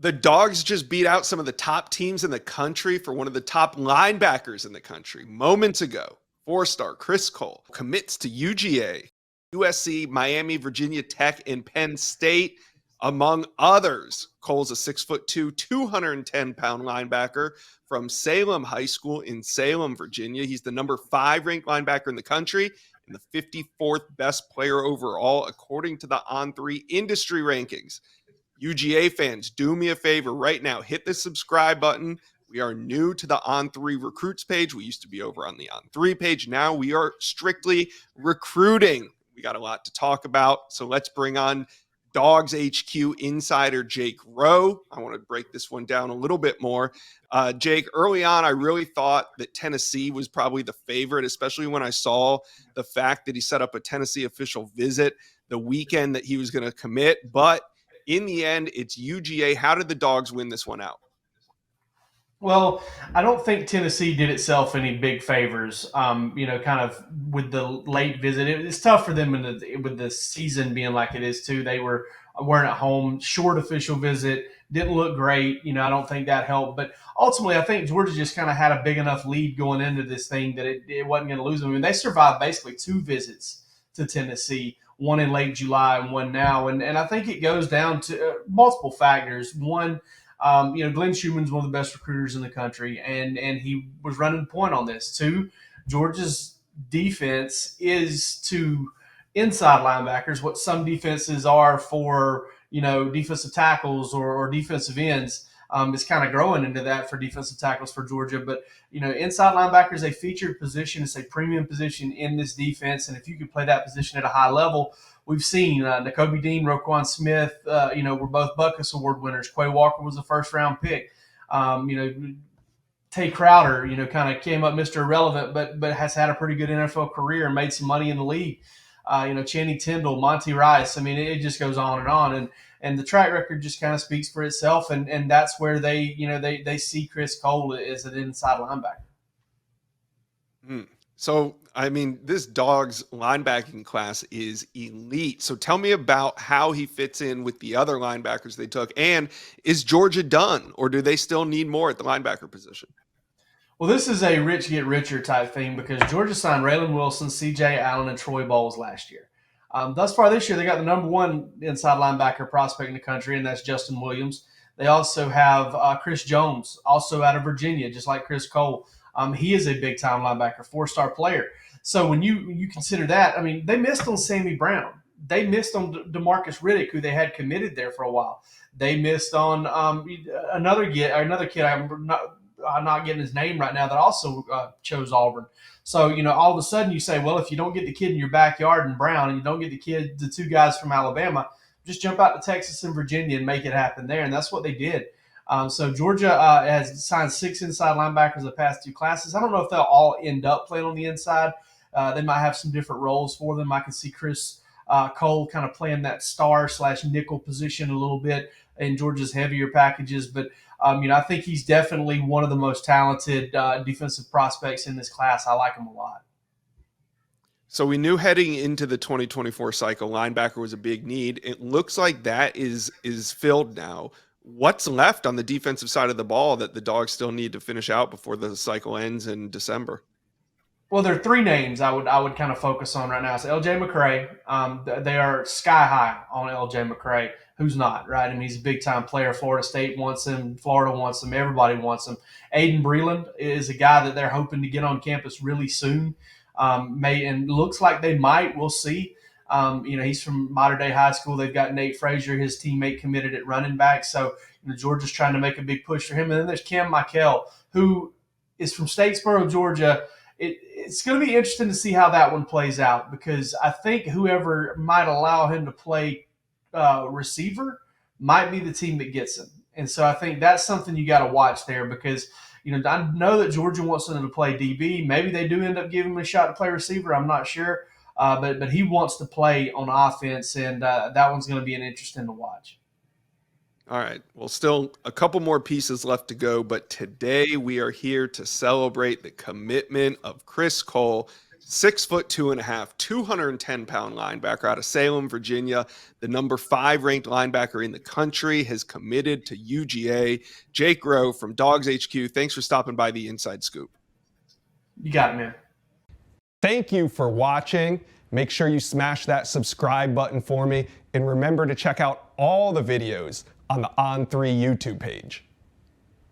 The Dogs just beat out some of the top teams in the country for one of the top linebackers in the country moments ago. Four-star Chris Cole commits to UGA, USC, Miami, Virginia Tech, and Penn State, among others. Cole's a 6'2", 210-pound linebacker from Salem High School in Salem, Virginia. He's the number 5 ranked linebacker in the country and the 54th best player overall, according to the On3 industry rankings. UGA fans, do me a favor right now. Hit the subscribe button. We are new to the On3 recruits page. We used to be over on the On3 page. Now we are strictly recruiting. We got a lot to talk about. So let's bring on Dawgs HQ insider Jake Rowe. I want to break this one down a little bit more. Jake, early on, I really thought that Tennessee was probably the favorite, especially when I saw the fact that he set up a Tennessee official visit the weekend that he was going to commit. But in the end, it's UGA. How did the Dogs win this one out? Well, I don't think Tennessee did itself any big favors. Kind of with the late visit, it's tough for them with the season being like it is too. They weren't at home, short official visit, didn't look great. I don't think that helped. But ultimately, I think Georgia just kind of had a big enough lead going into this thing that it wasn't going to lose them. I mean, they survived basically 2 visits to Tennessee, one in late July and one now, and I think it goes down to multiple factors. One, Glenn Schumann's one of the best recruiters in the country, and he was running point on this. 2, Georgia's defense is to inside linebackers what some defenses are for defensive tackles or defensive ends. Is kind of growing into that for defensive tackles for Georgia. But, inside linebacker is a featured position. It's a premium position in this defense. And if you can play that position at a high level, we've seen Nakobe Dean, Roquan Smith, were both Butkus Award winners. Quay Walker was a first-round pick. Tay Crowder, kind of came up Mr. Irrelevant, but has had a pretty good NFL career and made some money in the league. Channing Tindall, Monty Rice. I mean, it just goes on and on. And the track record just kind of speaks for itself. And that's where they see Chris Cole as an inside linebacker. So, I mean, this Dawgs linebacking class is elite. So tell me about how he fits in with the other linebackers they took. And is Georgia done, or do they still need more at the linebacker position? Well, this is a rich get richer type thing because Georgia signed Raylan Wilson, C.J. Allen, and Troy Bowles last year. Thus far this year, they got the number 1 inside linebacker prospect in the country, and that's Justin Williams. They also have Chris Jones, also out of Virginia, just like Chris Cole. He is a big-time linebacker, 4-star player. So when you consider that, I mean, they missed on Sammy Brown. They missed on DeMarcus Riddick, who they had committed there for a while. They missed on another kid. I'm not getting his name right now that also chose Auburn. So, all of a sudden you say, well, if you don't get the kid in your backyard in Brown and you don't get the 2 guys from Alabama, just jump out to Texas and Virginia and make it happen there. And that's what they did. So Georgia has signed 6 inside linebackers the past 2 classes. I don't know if they'll all end up playing on the inside. They might have some different roles for them. I can see Chris Cole kind of playing that star/nickel position a little bit in Georgia's heavier packages. But I think he's definitely one of the most talented defensive prospects in this class. I like him a lot. So we knew heading into the 2024 cycle, linebacker was a big need. It looks like that is filled now. What's left on the defensive side of the ball that the Dogs still need to finish out before the cycle ends in December? Well, there are 3 names I would kind of focus on right now. So L.J. McCray, they are sky high on L.J. McCray. Who's not, right? I mean, he's a big-time player. Florida State wants him. Florida wants him. Everybody wants him. Aiden Breland is a guy that they're hoping to get on campus really soon. And looks like they might. We'll see. He's from Mater Dei High School. They've got Nate Frazier, his teammate, committed at running back. So Georgia's trying to make a big push for him. And then there's Cam Michael, who is from Statesboro, Georgia. It's going to be interesting to see how that one plays out because I think whoever might allow him to play receiver might be the team that gets him. And so I think that's something you got to watch there because, I know that Georgia wants him to play DB. Maybe they do end up giving him a shot to play receiver. I'm not sure. But he wants to play on offense, and that one's going to be an interesting to watch. All right. Well, still a couple more pieces left to go, but today we are here to celebrate the commitment of Chris Cole 6'2.5", 210-pound linebacker out of Salem, Virginia. The number 5 ranked linebacker in the country has committed to UGA. Jake Rowe from Dawgs HQ. Thanks for stopping by the Inside Scoop. You got it, man. Thank you for watching. Make sure you smash that subscribe button for me. And remember to check out all the videos on the On3 YouTube page.